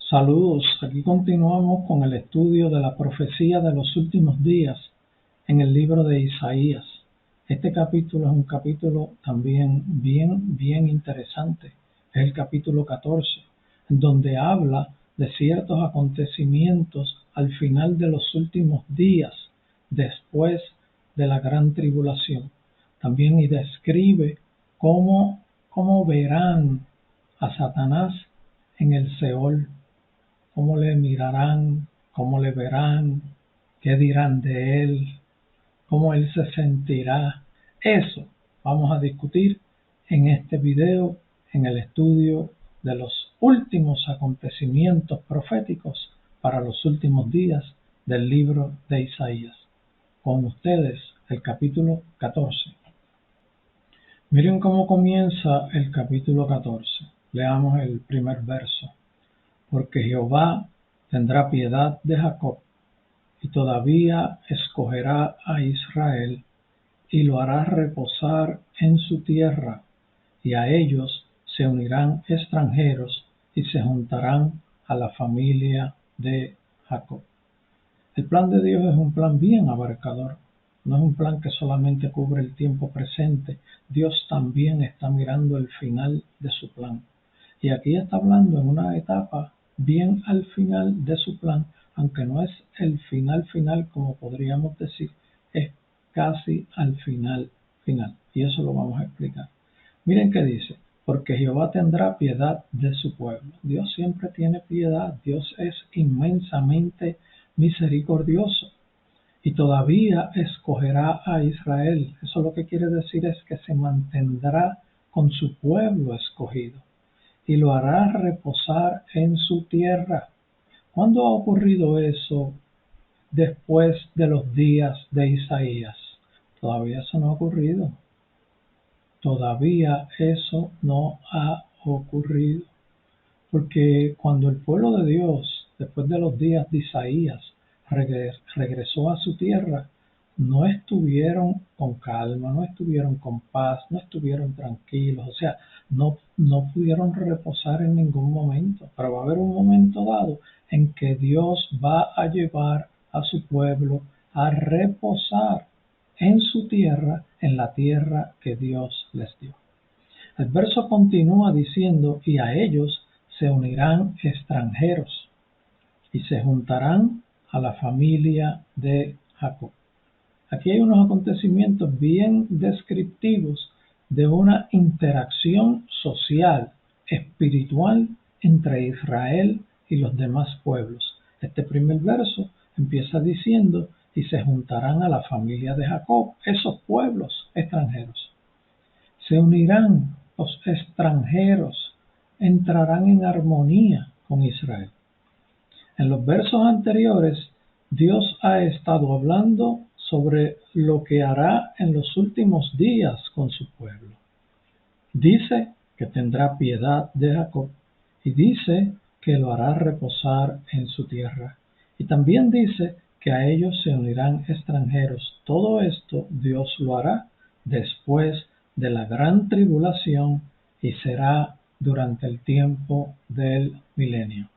Saludos, aquí continuamos con el estudio de la profecía de los últimos días en el libro de Isaías. Este capítulo es un capítulo también bien interesante. Es el capítulo 14, en donde habla de ciertos acontecimientos al final de los últimos días, después de la gran tribulación. También y describe cómo verán a Satanás en el Seol, cómo le mirarán, cómo le verán, qué dirán de él, cómo él se sentirá. Eso vamos a discutir en este video, en el estudio de los últimos acontecimientos proféticos para los últimos días del libro de Isaías. Con ustedes, el capítulo 14. Miren cómo comienza el capítulo 14. Leamos el primer verso. Porque Jehová tendrá piedad de Jacob, y todavía escogerá a Israel, y lo hará reposar en su tierra, y a ellos se unirán extranjeros, y se juntarán a la familia de Jacob. El plan de Dios es un plan bien abarcador. No es un plan que solamente cubre el tiempo presente. Dios también está mirando el final de su plan. Y aquí está hablando en una etapa bien al final de su plan, aunque no es el final como podríamos decir, es casi al final. Y eso lo vamos a explicar. Miren qué dice, porque Jehová tendrá piedad de su pueblo. Dios siempre tiene piedad, Dios es inmensamente misericordioso y todavía escogerá a Israel. Eso lo que quiere decir es que se mantendrá con su pueblo escogido y lo hará reposar en su tierra. ¿Cuándo ha ocurrido eso después de los días de Isaías? Todavía eso no ha ocurrido. Todavía eso no ha ocurrido. Porque cuando el pueblo de Dios, después de los días de Isaías, regresó a su tierra, no estuvieron con calma, no estuvieron con paz, no estuvieron tranquilos, o sea, no pudieron reposar en ningún momento. Pero va a haber un momento dado en que Dios va a llevar a su pueblo a reposar en su tierra, en la tierra que Dios les dio. El verso continúa diciendo, y a ellos se unirán extranjeros y se juntarán a la familia de Jacob. Aquí hay unos acontecimientos bien descriptivos de una interacción social, espiritual entre Israel y los demás pueblos. Este primer verso empieza diciendo, y se juntarán a la familia de Jacob, esos pueblos extranjeros. Se unirán los extranjeros, entrarán en armonía con Israel. En los versos anteriores, Dios ha estado hablando sobre lo que hará en los últimos días con su pueblo. Dice que tendrá piedad de Jacob y dice que lo hará reposar en su tierra. Y también dice que a ellos se unirán extranjeros. Todo esto Dios lo hará después de la gran tribulación y será durante el tiempo del milenio.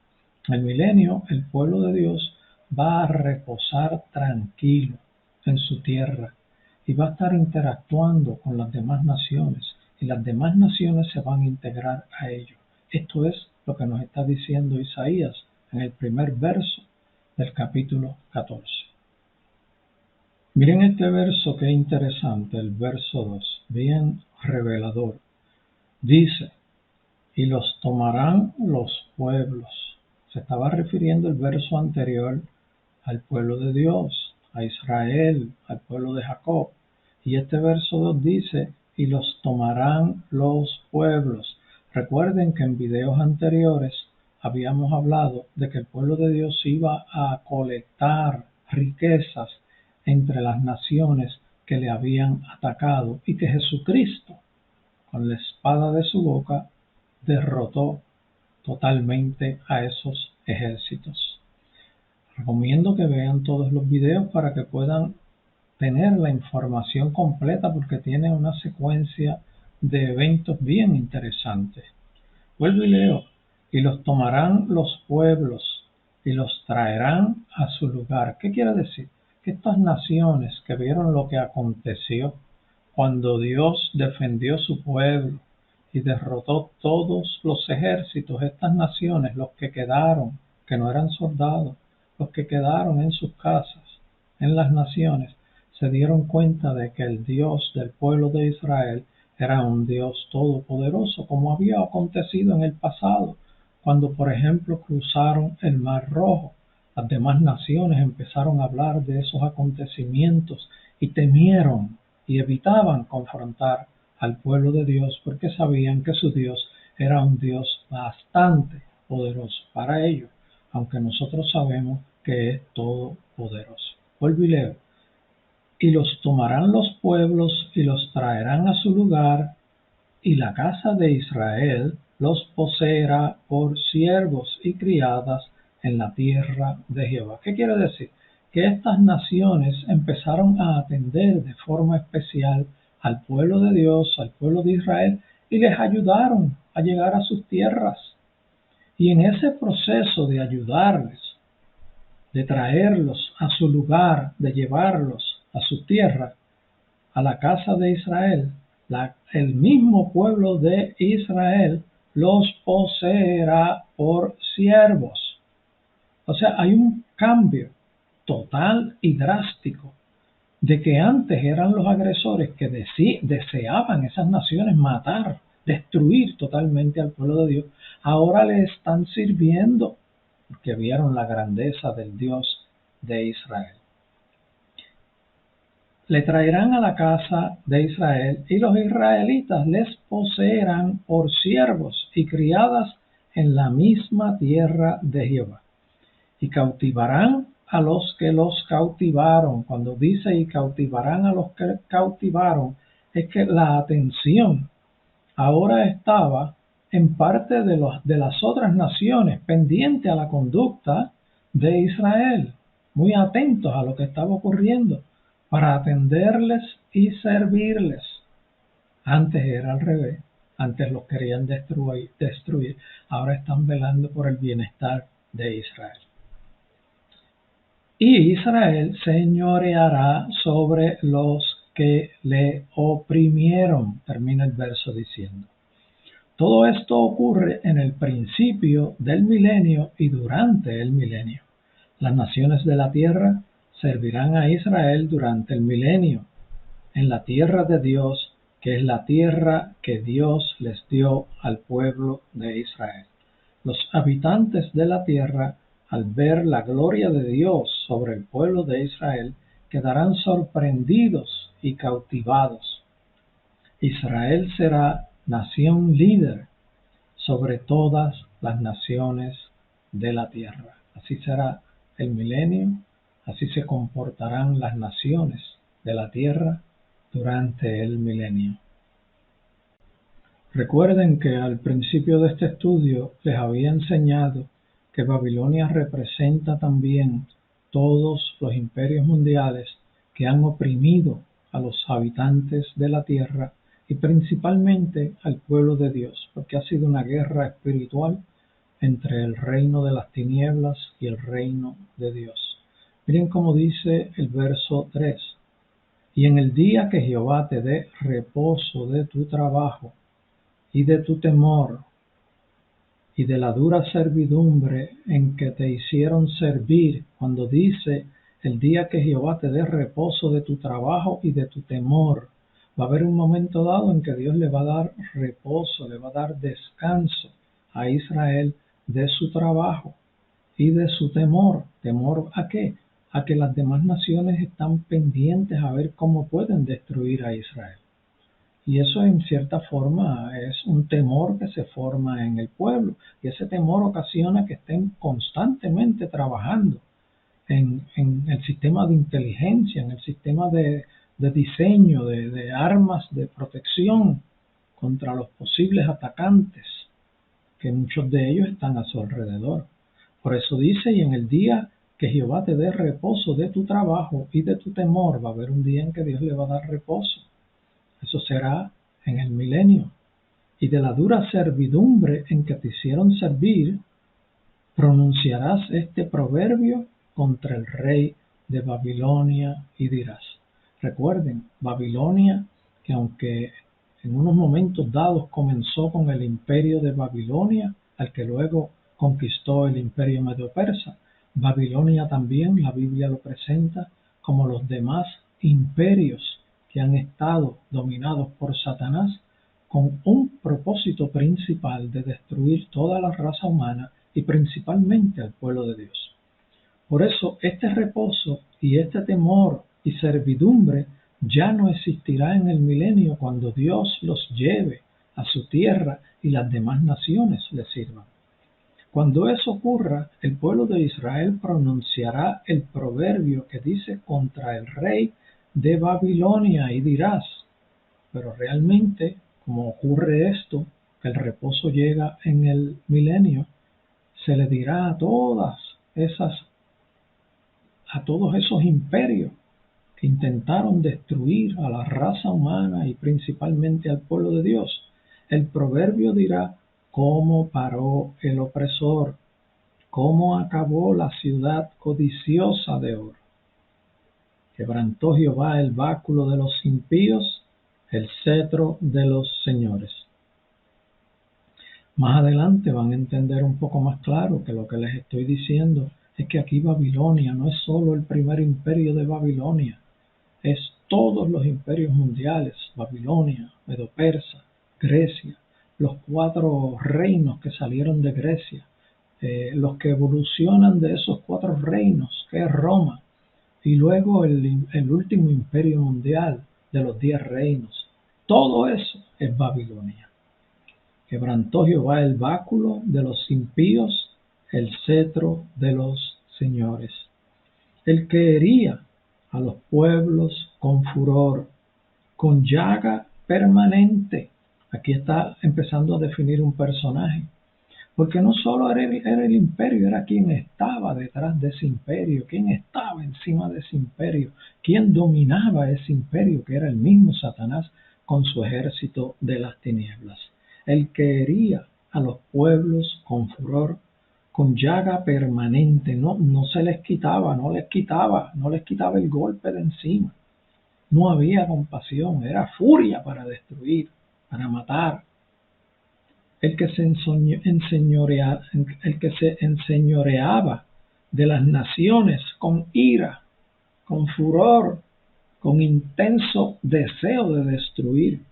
El milenio, el pueblo de Dios va a reposar tranquilo en su tierra y va a estar interactuando con las demás naciones y las demás naciones se van a integrar a ello. Esto es lo que nos está diciendo Isaías en el primer verso del capítulo 14. Miren este verso que interesante, el verso 2, bien revelador. Dice, y los tomarán los pueblos. Se estaba refiriendo el verso anterior al pueblo de Dios, a Israel, al pueblo de Jacob. Y este verso 2 dice, y los tomarán los pueblos. Recuerden que en videos anteriores habíamos hablado de que el pueblo de Dios iba a colectar riquezas entre las naciones que le habían atacado y que Jesucristo, con la espada de su boca, derrotó totalmente a esos ejércitos. Recomiendo que vean todos los videos para que puedan tener la información completa porque tiene una secuencia de eventos bien interesantes. Vuelvo y leo. y los tomarán los pueblos y los traerán a su lugar. ¿Qué quiere decir? Que estas naciones que vieron lo que aconteció cuando Dios defendió su pueblo y derrotó todos los ejércitos, estas naciones, los que quedaron, que no eran soldados, los que quedaron en sus casas, en las naciones, se dieron cuenta de que el Dios del pueblo de Israel era un Dios todopoderoso, como había acontecido en el pasado, cuando por ejemplo cruzaron el Mar Rojo. Las demás naciones empezaron a hablar de esos acontecimientos y temieron y evitaban confrontar al pueblo de Dios porque sabían que su Dios era un Dios bastante poderoso para ellos, aunque nosotros sabemos que es todopoderoso. Vuelvo y leo. Y los tomarán los pueblos y los traerán a su lugar, y la casa de Israel los poseerá por siervos y criadas en la tierra de Jehová. ¿Qué quiere decir? Que estas naciones empezaron a atender de forma especial al pueblo de Dios, al pueblo de Israel, y les ayudaron a llegar a sus tierras. Y en ese proceso de ayudarles, de traerlos a su lugar, de llevarlos a su tierra, a la casa de Israel, el mismo pueblo de Israel los poseerá por siervos. O sea, hay un cambio total y drástico de que antes eran los agresores que deseaban esas naciones matar, destruir totalmente al pueblo de Dios. Ahora le están sirviendo porque vieron la grandeza del Dios de Israel. Le traerán a la casa de Israel, y los israelitas les poseerán por siervos y criadas en la misma tierra de Jehová. Y cautivarán a los que los cautivaron. Cuando dice y cautivarán a los que cautivaron, es que la atención ahora estaba en parte de las otras naciones, pendiente a la conducta de Israel, muy atentos a lo que estaba ocurriendo, para atenderles y servirles. Antes era al revés, antes los querían destruir, ahora están velando por el bienestar de Israel. Y Israel señoreará sobre los que le oprimieron, termina el verso diciendo. Todo esto ocurre en el principio del milenio y durante el milenio. Las naciones de la tierra servirán a Israel durante el milenio, en la tierra de Dios, que es la tierra que Dios les dio al pueblo de Israel. Los habitantes de la tierra, al ver la gloria de Dios sobre el pueblo de Israel, quedarán sorprendidos y cautivados. Israel será nación líder sobre todas las naciones de la tierra. Así será el milenio, así se comportarán las naciones de la tierra durante el milenio. Recuerden que al principio de este estudio les había enseñado que Babilonia representa también todos los imperios mundiales que han oprimido a los habitantes de la tierra y principalmente al pueblo de Dios, porque ha sido una guerra espiritual entre el reino de las tinieblas y el reino de Dios. Miren cómo dice el verso 3. Y en el día que Jehová te dé reposo de tu trabajo y de tu temor y de la dura servidumbre en que te hicieron servir, cuando dice el día que Jehová te dé reposo de tu trabajo y de tu temor, va a haber un momento dado en que Dios le va a dar reposo, le va a dar descanso a Israel de su trabajo y de su temor. ¿Temor a qué? A que las demás naciones están pendientes a ver cómo pueden destruir a Israel. Y eso en cierta forma es un temor que se forma en el pueblo, y ese temor ocasiona que estén constantemente trabajando en el sistema de inteligencia, en el sistema de diseño, de armas de protección contra los posibles atacantes, que muchos de ellos están a su alrededor. Por eso dice, y en el día que Jehová te dé reposo de tu trabajo y de tu temor, va a haber un día en que Dios le va a dar reposo. Eso será en el milenio. y de la dura servidumbre en que te hicieron servir, pronunciarás este proverbio contra el rey de Babilonia y dirás. Recuerden, Babilonia, que aunque en unos momentos dados comenzó con el imperio de Babilonia, al que luego conquistó el imperio medo-persa, Babilonia también la Biblia lo presenta como los demás imperios que han estado dominados por Satanás, con un propósito principal de destruir toda la raza humana y principalmente al pueblo de Dios. Por eso este reposo y este temor y servidumbre ya no existirá en el milenio cuando Dios los lleve a su tierra y las demás naciones le sirvan. Cuando eso ocurra, el pueblo de Israel pronunciará el proverbio que dice contra el rey de Babilonia y dirás. Pero realmente, como ocurre esto, que el reposo llega en el milenio, se le dirá a todos esos imperios que intentaron destruir a la raza humana y principalmente al pueblo de Dios. El proverbio dirá cómo paró el opresor, cómo acabó la ciudad codiciosa de oro. Quebrantó Jehová el báculo de los impíos, el cetro de los señores. Más adelante van a entender un poco más claro que lo que les estoy diciendo es que aquí Babilonia no es solo el primer imperio de Babilonia, es todos los imperios mundiales: Babilonia, Medo-Persa, Grecia, los 4 reinos que salieron de Grecia, los que evolucionan de esos 4 reinos, que es Roma, y luego el último imperio mundial de los 10 reinos. Todo eso es Babilonia. Quebrantó Jehová el báculo de los impíos, el cetro de los señores. El que hería a los pueblos con furor, con llaga permanente. Aquí está empezando a definir un personaje, porque no solo era el imperio, era quien estaba detrás de ese imperio, quien estaba encima de ese imperio, quien dominaba ese imperio, que era el mismo Satanás con su ejército de las tinieblas. El que hería a los pueblos con furor, con llaga permanente, no se les quitaba, no les quitaba el golpe de encima. No había compasión, era furia para destruir, para matar. El que se enseñoreaba de las naciones con ira, con furor, con intenso deseo de destruir,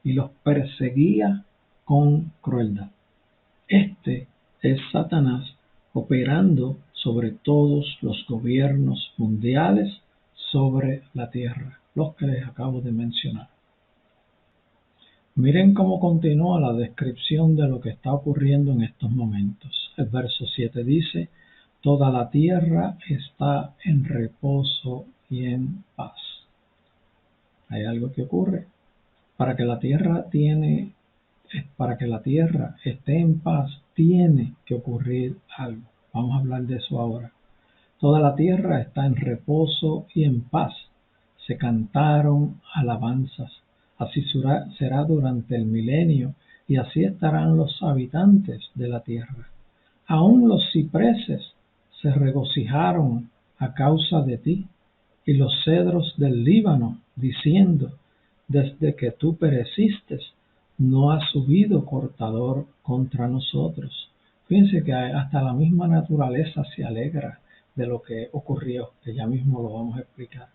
y los perseguía con crueldad. Este es Satanás operando sobre todos los gobiernos mundiales sobre la tierra, los que les acabo de mencionar. Miren cómo continúa la descripción de lo que está ocurriendo en estos momentos. El verso 7 dice: toda la tierra está en reposo y en paz. Hay algo que ocurre. Para que la tierra esté en paz, tiene que ocurrir algo. Vamos a hablar de eso ahora. Toda la tierra está en reposo y en paz. Se cantaron alabanzas. Así será durante el milenio, y así estarán los habitantes de la tierra. Aún los cipreses se regocijaron a causa de ti, y los cedros del Líbano, diciendo: desde que tú pereciste, no ha subido cortador contra nosotros. Fíjense que hasta la misma naturaleza se alegra de lo que ocurrió, que ya mismo lo vamos a explicar.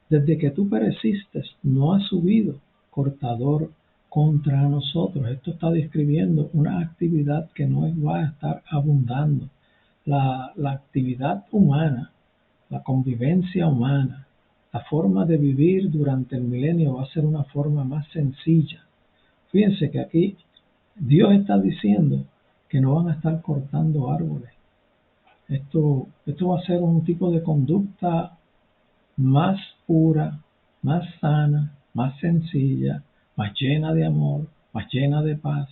Desde que tú pereciste, no ha subido cortador contra nosotros. Esto está describiendo una actividad que no va a estar abundando. La actividad humana, la convivencia humana, la forma de vivir durante el milenio va a ser una forma más sencilla. Fíjense que aquí Dios está diciendo que no van a estar cortando árboles. Esto va a ser un tipo de conducta más pura, más sana, más sencilla, más llena de amor, más llena de paz,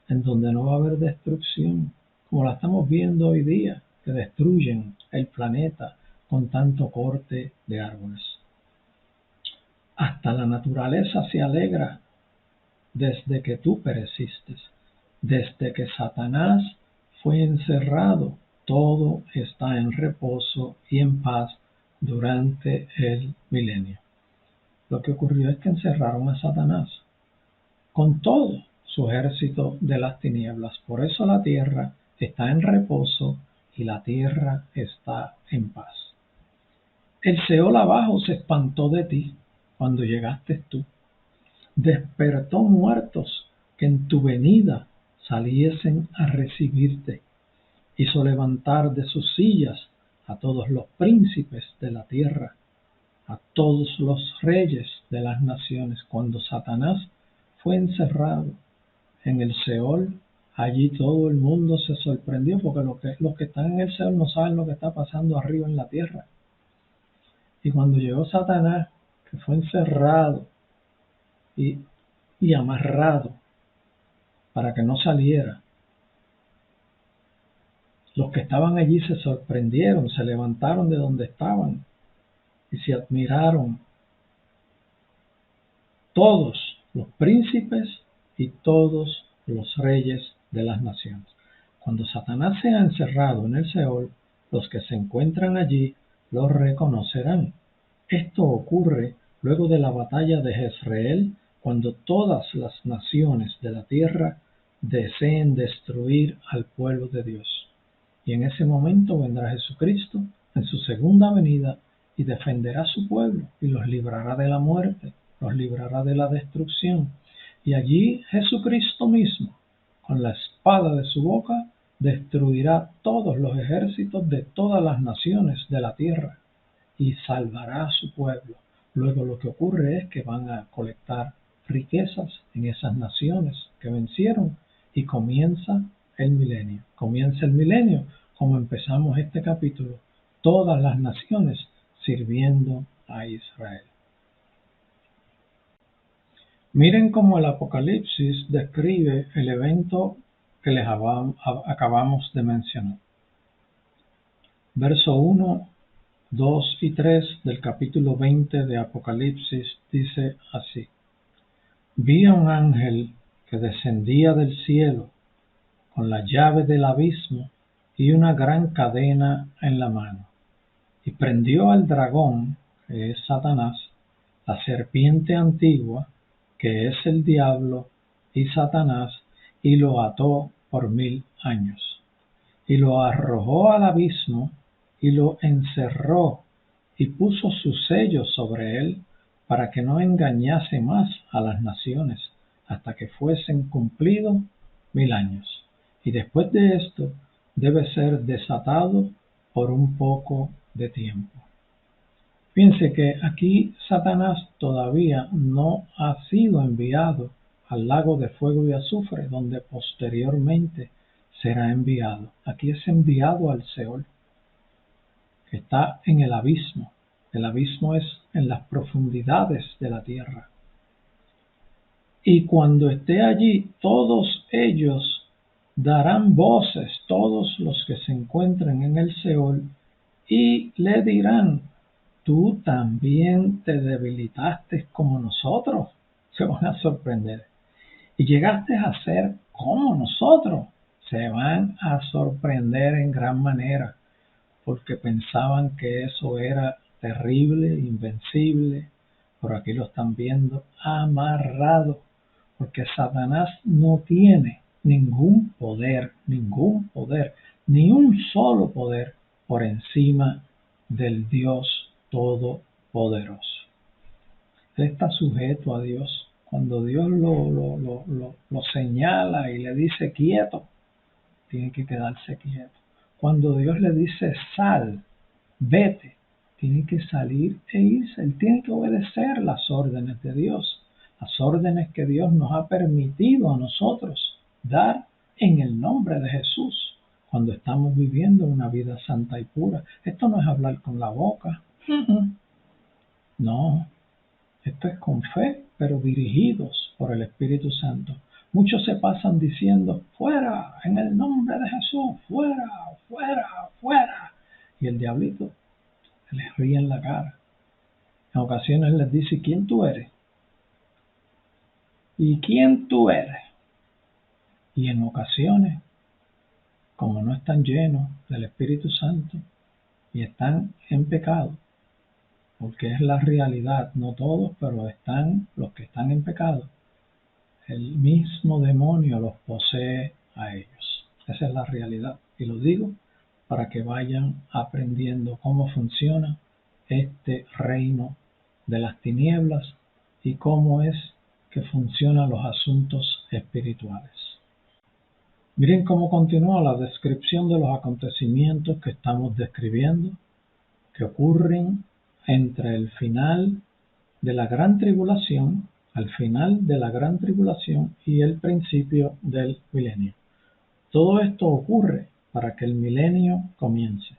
en donde no va a haber destrucción, como la estamos viendo hoy día, que destruyen el planeta con tanto corte de árboles. Hasta la naturaleza se alegra desde que tú pereciste. Desde que Satanás fue encerrado, todo está en reposo y en paz durante el milenio. Lo que ocurrió es que encerraron a Satanás con todo su ejército de las tinieblas. Por eso la tierra está en reposo y la tierra está en paz. El Seol abajo se espantó de ti cuando llegaste tú. Despertó muertos que en tu venida saliesen a recibirte. Hizo levantar de sus sillas a todos los príncipes de la tierra, a todos los reyes de las naciones. Cuando Satanás fue encerrado en el Seol, allí todo el mundo se sorprendió porque los que están en el Seol no saben lo que está pasando arriba en la tierra. Y cuando llegó Satanás, que fue encerrado y amarrado para que no saliera, los que estaban allí se sorprendieron, se levantaron de donde estaban y se admiraron todos los príncipes y todos los reyes de las naciones. Cuando Satanás sea encerrado en el Seol, los que se encuentran allí lo reconocerán. Esto ocurre luego de la batalla de Jezreel, cuando todas las naciones de la tierra deseen destruir al pueblo de Dios. Y en ese momento vendrá Jesucristo en su segunda venida y defenderá a su pueblo y los librará de la muerte, los librará de la destrucción. Y allí Jesucristo mismo, con la espada de su boca, destruirá todos los ejércitos de todas las naciones de la tierra y salvará a su pueblo. Luego lo que ocurre es que van a colectar riquezas en esas naciones que vencieron y comienza el milenio. Comienza el milenio como empezamos este capítulo, todas las naciones sirviendo a Israel. Miren cómo el Apocalipsis describe el evento que les acabamos de mencionar. Verso 1, 2 y 3 del capítulo 20 de Apocalipsis dice así: Vi a un ángel que descendía del cielo con la llave del abismo y una gran cadena en la mano, y prendió al dragón, que es Satanás, la serpiente antigua, que es el diablo y Satanás, y lo ató por 1000 años, y lo arrojó al abismo, y lo encerró, y puso su sello sobre él, para que no engañase más a las naciones, hasta que fuesen cumplidos 1000 años. Y después de esto, debe ser desatado por un poco de tiempo. Fíjense que aquí Satanás todavía no ha sido enviado al lago de fuego y azufre, donde posteriormente será enviado. Aquí es enviado al Seol, que está en el abismo. El abismo es en las profundidades de la tierra. Y cuando esté allí, todos ellos darán voces, todos los que se encuentren en el Seol, y le dirán: tú también te debilitaste como nosotros. Se van a sorprender. Y llegaste a ser como nosotros. Se van a sorprender en gran manera, porque pensaban que eso era terrible, invencible, pero aquí lo están viendo amarrado, porque Satanás no tiene ningún poder, ni un solo poder por encima del Dios Todopoderoso. Él está sujeto a Dios. Cuando Dios lo señala y le dice quieto, tiene que quedarse quieto. Cuando Dios le dice sal, vete, tiene que salir e irse. Él tiene que obedecer las órdenes de Dios, las órdenes que Dios nos ha permitido a nosotros dar en el nombre de Jesús, cuando estamos viviendo una vida santa y pura. Esto no es hablar con la boca. No, esto es con fe, pero dirigidos por el Espíritu Santo. Muchos se pasan diciendo: fuera, en el nombre de Jesús, fuera, fuera, fuera. Y el diablito les ríe en la cara. En ocasiones les dice: ¿quién tú eres? ¿y quién tú eres? Y en ocasiones, como no están llenos del Espíritu Santo y están en pecado, porque es la realidad, no todos, pero están los que están en pecado, el mismo demonio los posee a ellos. Esa es la realidad. Y lo digo para que vayan aprendiendo cómo funciona este reino de las tinieblas y cómo es que funcionan los asuntos espirituales. Miren cómo continúa la descripción de los acontecimientos que estamos describiendo, que ocurren entre el final de la gran tribulación, al final de la gran tribulación y el principio del milenio. Todo esto ocurre para que el milenio comience.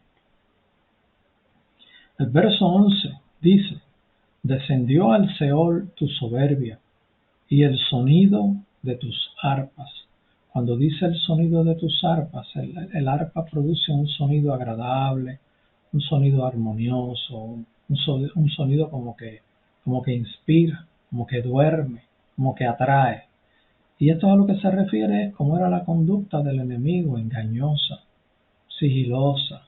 El verso 11 dice: descendió al Seol tu soberbia y el sonido de tus arpas. Cuando dice el sonido de tus arpas, el arpa produce un sonido agradable, un sonido armonioso, un sonido como que inspira, como que duerme, como que atrae. Y esto a lo que se refiere es cómo era la conducta del enemigo, engañosa, sigilosa,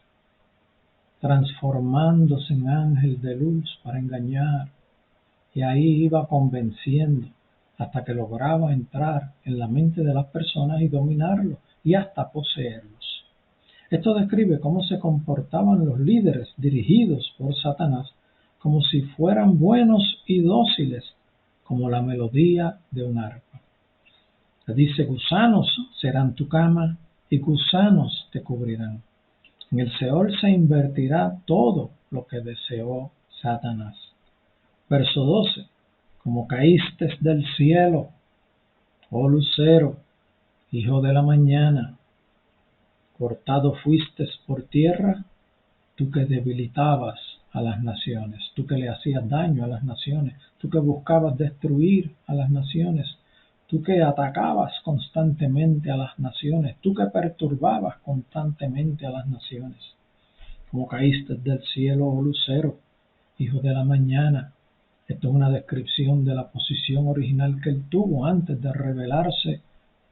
transformándose en ángel de luz para engañar. Y ahí iba convenciendo hasta que lograba entrar en la mente de las personas y dominarlos y hasta poseerlos. Esto describe cómo se comportaban los líderes dirigidos por Satanás, como si fueran buenos y dóciles, como la melodía de un arpa. Le dice: gusanos serán tu cama y gusanos te cubrirán. En el Seol se invertirá todo lo que deseó Satanás. Verso 12: como caíste del cielo, oh lucero, hijo de la mañana, cortado fuiste por tierra, tú que debilitabas a las naciones, tú que le hacías daño a las naciones, tú que buscabas destruir a las naciones, tú que atacabas constantemente a las naciones, tú que perturbabas constantemente a las naciones. Como caíste del cielo, oh lucero, hijo de la mañana. Esto es una descripción de la posición original que él tuvo antes de rebelarse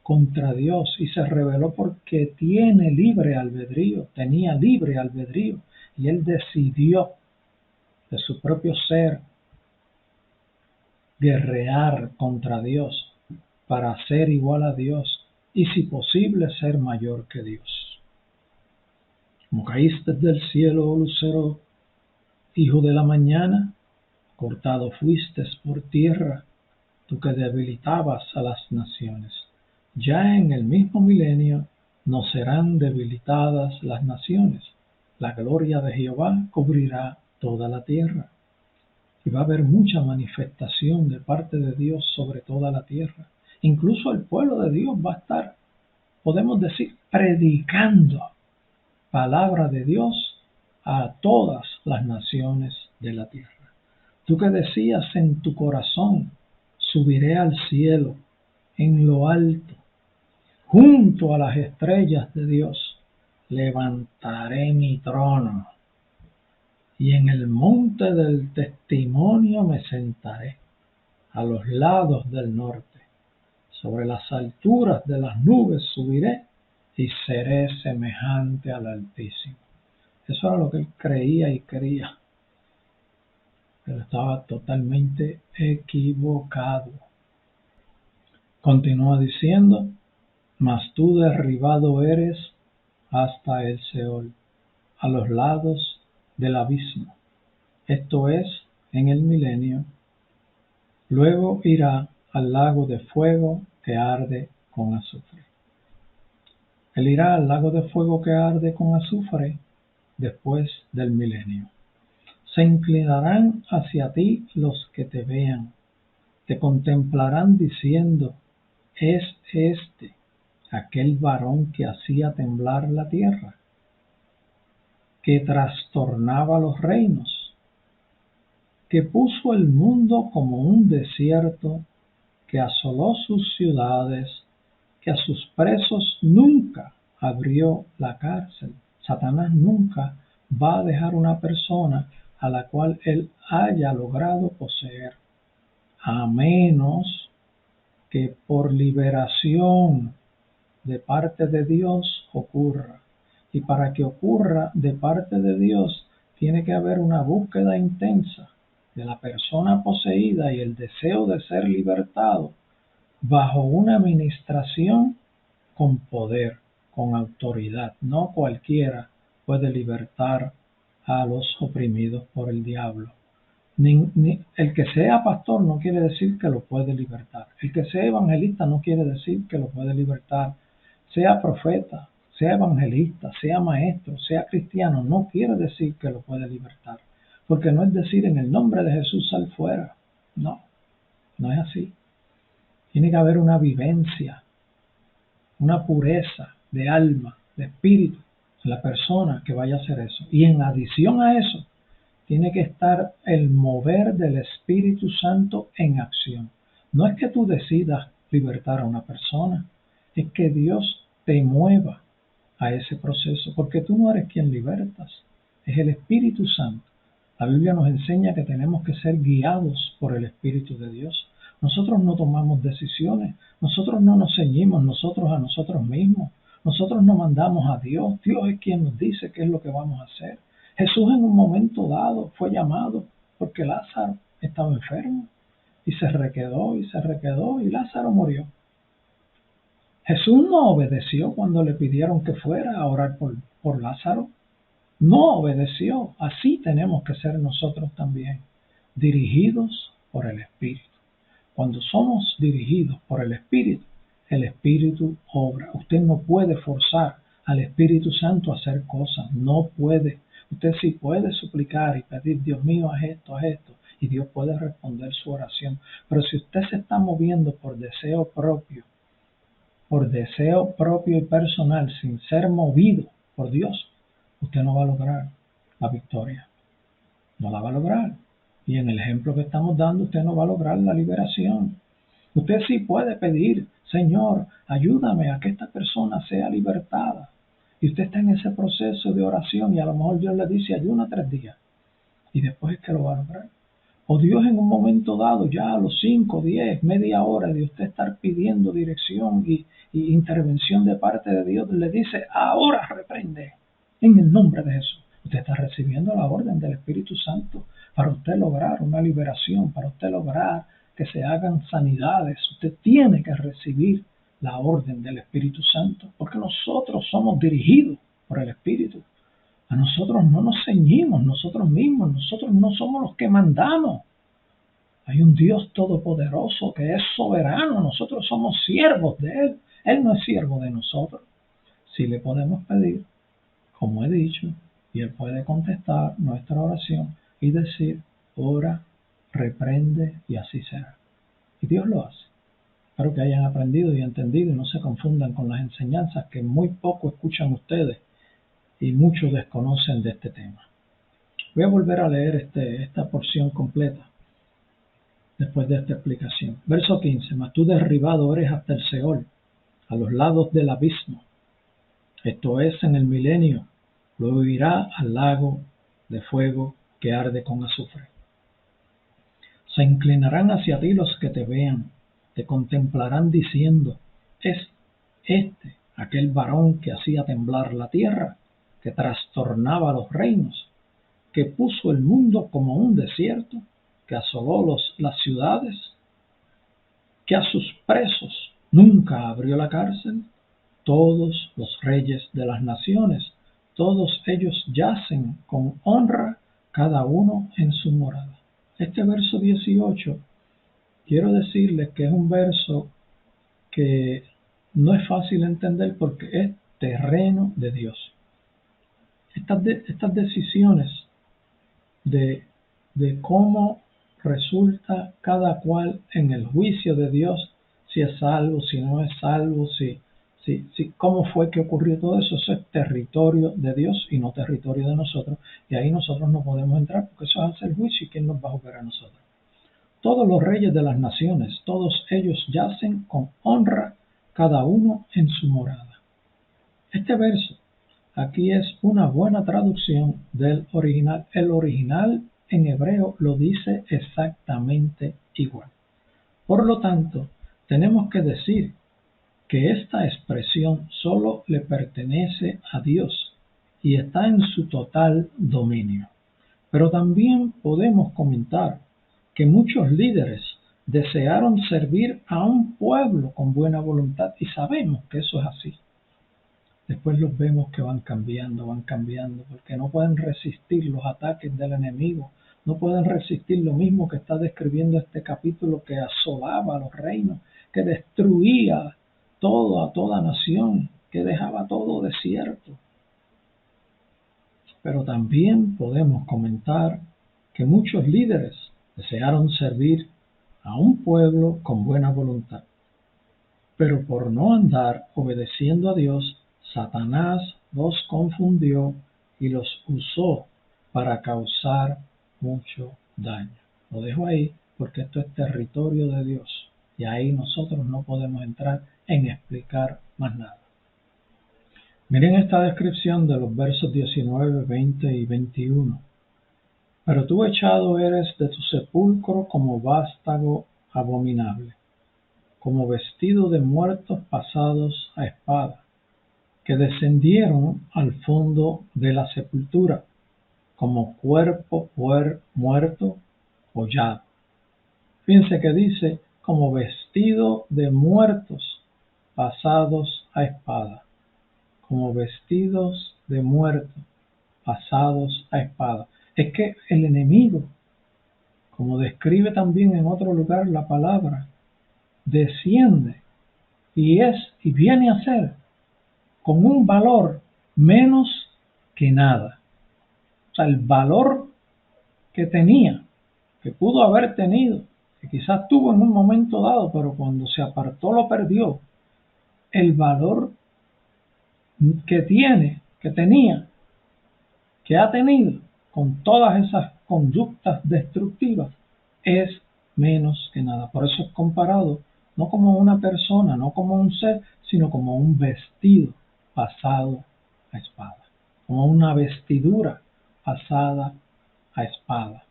contra Dios, y se rebeló porque tiene libre albedrío, tenía libre albedrío, y él decidió de su propio ser guerrear contra Dios para ser igual a Dios y, si posible, ser mayor que Dios. Como caíste del cielo, oh lucero, hijo de la mañana, cortado fuiste por tierra, tú que debilitabas a las naciones. Ya en el mismo milenio no serán debilitadas las naciones. La gloria de Jehová cubrirá toda la tierra. Y va a haber mucha manifestación de parte de Dios sobre toda la tierra. Incluso el pueblo de Dios va a estar, podemos decir, predicando palabra de Dios a todas las naciones de la tierra. Tú que decías en tu corazón: subiré al cielo, en lo alto, junto a las estrellas de Dios, levantaré mi trono, y en el monte del testimonio me sentaré, a los lados del norte. Sobre las alturas de las nubes subiré, y seré semejante al Altísimo. Eso era lo que él creía y quería, pero estaba totalmente equivocado. Continúa diciendo: mas tú derribado eres hasta el Seol, a los lados del abismo. Esto es, en el milenio. Luego irá al lago de fuego que arde con azufre. Él irá al lago de fuego que arde con azufre después del milenio. Se inclinarán hacia ti los que te vean, te contemplarán diciendo: es este aquel varón que hacía temblar la tierra, que trastornaba los reinos, que puso el mundo como un desierto, que asoló sus ciudades, que a sus presos nunca abrió la cárcel. Satanás nunca va a dejar una persona a la cual él haya logrado poseer, a menos que por liberación de parte de Dios ocurra. Y para que ocurra de parte de Dios, tiene que haber una búsqueda intensa de la persona poseída y el deseo de ser libertado bajo una administración con poder, con autoridad. No cualquiera puede libertar a los oprimidos por el diablo. El que sea pastor no quiere decir que lo puede libertar. El que sea evangelista no quiere decir que lo puede libertar. Sea profeta, sea evangelista, sea maestro, sea cristiano, no quiere decir que lo puede libertar. Porque no es decir en el nombre de Jesús sal fuera. No, no es así. Tiene que haber una vivencia, una pureza de alma, de espíritu en la persona que vaya a hacer eso. Y en adición a eso, tiene que estar el mover del Espíritu Santo en acción. No es que tú decidas libertar a una persona, es que Dios te mueva a ese proceso, porque tú no eres quien libertas, es el Espíritu Santo. La Biblia nos enseña que tenemos que ser guiados por el Espíritu de Dios. Nosotros no tomamos decisiones, nosotros no nos ceñimos nosotros a nosotros mismos, nosotros no mandamos a Dios, Dios es quien nos dice qué es lo que vamos a hacer. Jesús en un momento dado fue llamado porque Lázaro estaba enfermo y se requedó y Lázaro murió. Jesús no obedeció cuando le pidieron que fuera a orar por Lázaro. No obedeció. Así tenemos que ser nosotros también, dirigidos por el Espíritu. Cuando somos dirigidos por el Espíritu obra. Usted no puede forzar al Espíritu Santo a hacer cosas. No puede. Usted sí puede suplicar y pedir, Dios mío, haz esto, y Dios puede responder su oración. Pero si usted se está moviendo por deseo propio y personal, sin ser movido por Dios, usted no va a lograr la victoria. No la va a lograr. Y en el ejemplo que estamos dando, usted no va a lograr la liberación. Usted sí puede pedir, Señor, ayúdame a que esta persona sea libertada. Y usted está en ese proceso de oración y a lo mejor Dios le dice, ayuna 3 días. Y después es que lo va a lograr. O Dios en un momento dado, ya a los 5, 10, media hora de usted estar pidiendo dirección y intervención de parte de Dios, le dice, ahora reprende, en el nombre de Jesús. Usted está recibiendo la orden del Espíritu Santo para usted lograr una liberación, para usted lograr que se hagan sanidades. Usted tiene que recibir la orden del Espíritu Santo, porque nosotros somos dirigidos por el Espíritu. A nosotros no nos ceñimos nosotros mismos, nosotros no somos los que mandamos. Hay un Dios todopoderoso que es soberano, nosotros somos siervos de Él. Él no es siervo de nosotros. Sí le podemos pedir, como he dicho, y Él puede contestar nuestra oración y decir, ora, reprende y así será. Y Dios lo hace. Espero que hayan aprendido y entendido y no se confundan con las enseñanzas que muy poco escuchan ustedes y muchos desconocen de este tema. Voy a volver a leer esta porción completa después de esta explicación. Verso 15. Mas tú derribado eres hasta el Seol, a los lados del abismo. Esto es, en el milenio, luego irá al lago de fuego que arde con azufre. Se inclinarán hacia ti los que te vean, te contemplarán diciendo, es este aquel varón que hacía temblar la tierra, que trastornaba los reinos, que puso el mundo como un desierto, que asoló las ciudades, que a sus presos nunca abrió la cárcel. Todos los reyes de las naciones, todos ellos yacen con honra, cada uno en su morada. Este verso 18, quiero decirles que es un verso que no es fácil entender porque es terreno de Dios. Estas decisiones de cómo resulta cada cual en el juicio de Dios, si es salvo, si no es salvo, cómo fue que ocurrió todo eso, eso es territorio de Dios y no territorio de nosotros, y ahí nosotros no podemos entrar porque eso hace el juicio y ¿quién nos va a juzgar a nosotros? Todos los reyes de las naciones, todos ellos yacen con honra, cada uno en su morada. Este verso aquí es una buena traducción del original. El original en hebreo lo dice exactamente igual. Por lo tanto, tenemos que decir que esta expresión solo le pertenece a Dios y está en su total dominio. Pero también podemos comentar que muchos líderes desearon servir a un pueblo con buena voluntad y sabemos que eso es así. Después los vemos que van cambiando, porque no pueden resistir los ataques del enemigo, no pueden resistir lo mismo que está describiendo este capítulo, que asolaba a los reinos, que destruía todo a toda nación, que dejaba todo desierto. Pero también podemos comentar que muchos líderes desearon servir a un pueblo con buena voluntad, pero por no andar obedeciendo a Dios, Satanás los confundió y los usó para causar mucho daño. Lo dejo ahí porque esto es territorio de Dios y ahí nosotros no podemos entrar en explicar más nada. Miren esta descripción de los versos 19, 20 y 21. Pero tú echado eres de tu sepulcro como vástago abominable, como vestido de muertos pasados a espada, que descendieron al fondo de la sepultura, como cuerpo muerto hollado. Fíjense que dice, como vestido de muertos pasados a espada, como vestidos de muertos pasados a espada. Es que el enemigo, como describe también en otro lugar la palabra, desciende y viene a ser con un valor menos que nada. O sea, el valor que tenía, que pudo haber tenido, que quizás tuvo en un momento dado, pero cuando se apartó lo perdió. El valor que tenía, que ha tenido con todas esas conductas destructivas, es menos que nada. Por eso es comparado no como una persona, no como un ser, sino como un vestido pasado a espada, como una vestidura pasada a espada,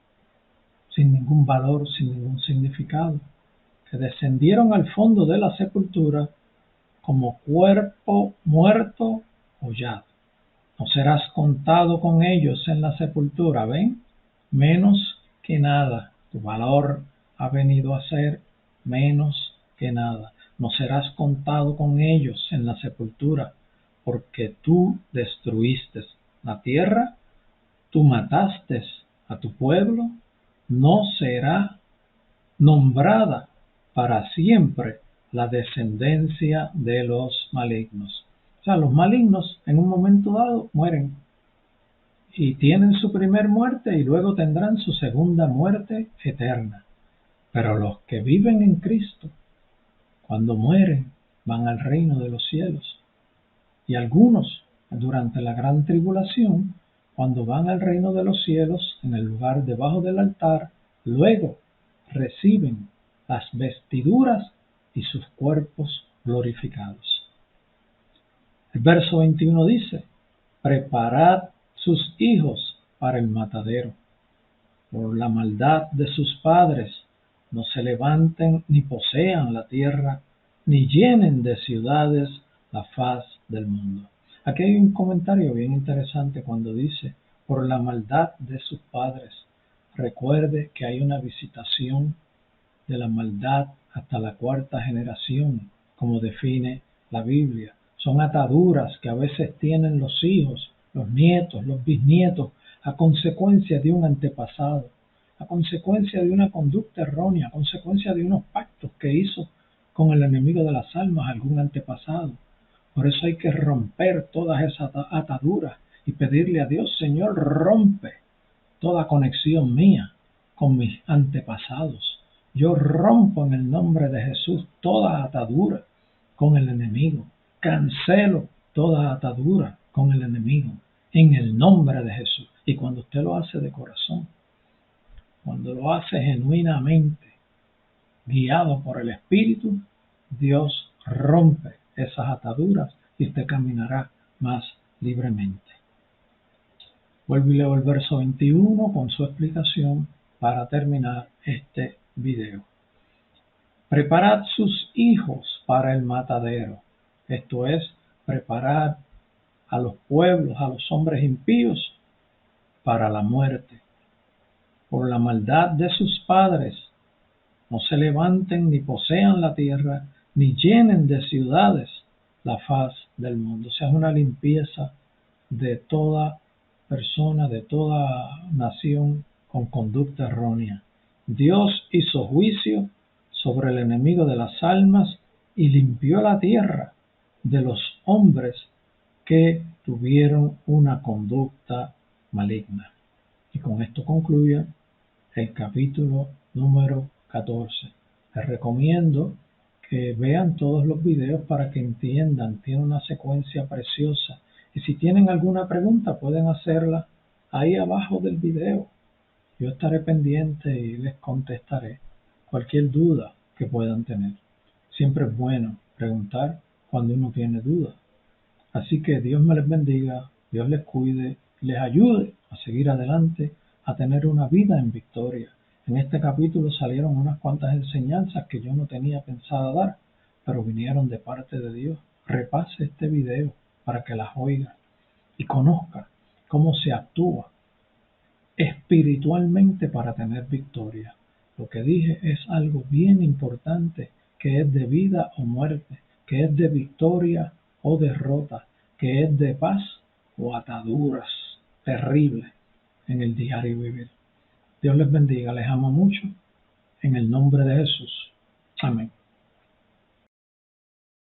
sin ningún valor, sin ningún significado, que descendieron al fondo de la sepultura como cuerpo muerto hollado. No serás contado con ellos en la sepultura, ¿ven? Menos que nada. Tu valor ha venido a ser menos que nada. No serás contado con ellos en la sepultura, porque tú destruiste la tierra, tú mataste a tu pueblo, no será nombrada para siempre la descendencia de los malignos. O sea, los malignos en un momento dado mueren y tienen su primer muerte y luego tendrán su segunda muerte eterna. Pero los que viven en Cristo, cuando mueren, van al reino de los cielos. Y algunos, durante la gran tribulación, cuando van al reino de los cielos, en el lugar debajo del altar, luego reciben las vestiduras y sus cuerpos glorificados. El verso 21 dice, preparad sus hijos para el matadero, por la maldad de sus padres, no se levanten ni posean la tierra, ni llenen de ciudades la faz del mundo. Aquí hay un comentario bien interesante cuando dice, por la maldad de sus padres. Recuerde que hay una visitación de la maldad hasta la cuarta generación, como define la Biblia. Son ataduras que a veces tienen los hijos, los nietos, los bisnietos, a consecuencia de un antepasado, a consecuencia de una conducta errónea, a consecuencia de unos pactos que hizo con el enemigo de las almas algún antepasado. Por eso hay que romper todas esas ataduras y pedirle a Dios, Señor, rompe toda conexión mía con mis antepasados. Yo rompo en el nombre de Jesús toda atadura con el enemigo. Cancelo toda atadura con el enemigo en el nombre de Jesús. Y cuando usted lo hace de corazón, cuando lo hace genuinamente, guiado por el Espíritu, Dios rompe esas ataduras y usted caminará más libremente. Vuelvo y leo el verso 21 con su explicación para terminar este video. Preparad sus hijos para el matadero. Esto es, preparar a los pueblos, a los hombres impíos, para la muerte. Por la maldad de sus padres, no se levanten ni posean la tierra, ni llenen de ciudades la faz del mundo. O sea, es una limpieza de toda persona, de toda nación con conducta errónea. Dios hizo juicio sobre el enemigo de las almas y limpió la tierra de los hombres que tuvieron una conducta maligna. Y con esto concluye el capítulo número 14. Les recomiendo que vean todos los videos para que entiendan. Tiene una secuencia preciosa. Y si tienen alguna pregunta, pueden hacerla ahí abajo del video. Yo estaré pendiente y les contestaré cualquier duda que puedan tener. Siempre es bueno preguntar cuando uno tiene dudas. Así que Dios me les bendiga, Dios les cuide, les ayude a seguir adelante, a tener una vida en victoria. En este capítulo salieron unas cuantas enseñanzas que yo no tenía pensado dar, pero vinieron de parte de Dios. Repase este video para que las oiga y conozca cómo se actúa espiritualmente para tener victoria. Lo que dije es algo bien importante, que es de vida o muerte, que es de victoria o derrota, que es de paz o ataduras terribles en el diario vivir. Dios les bendiga, les amo mucho, en el nombre de Jesús. Amén.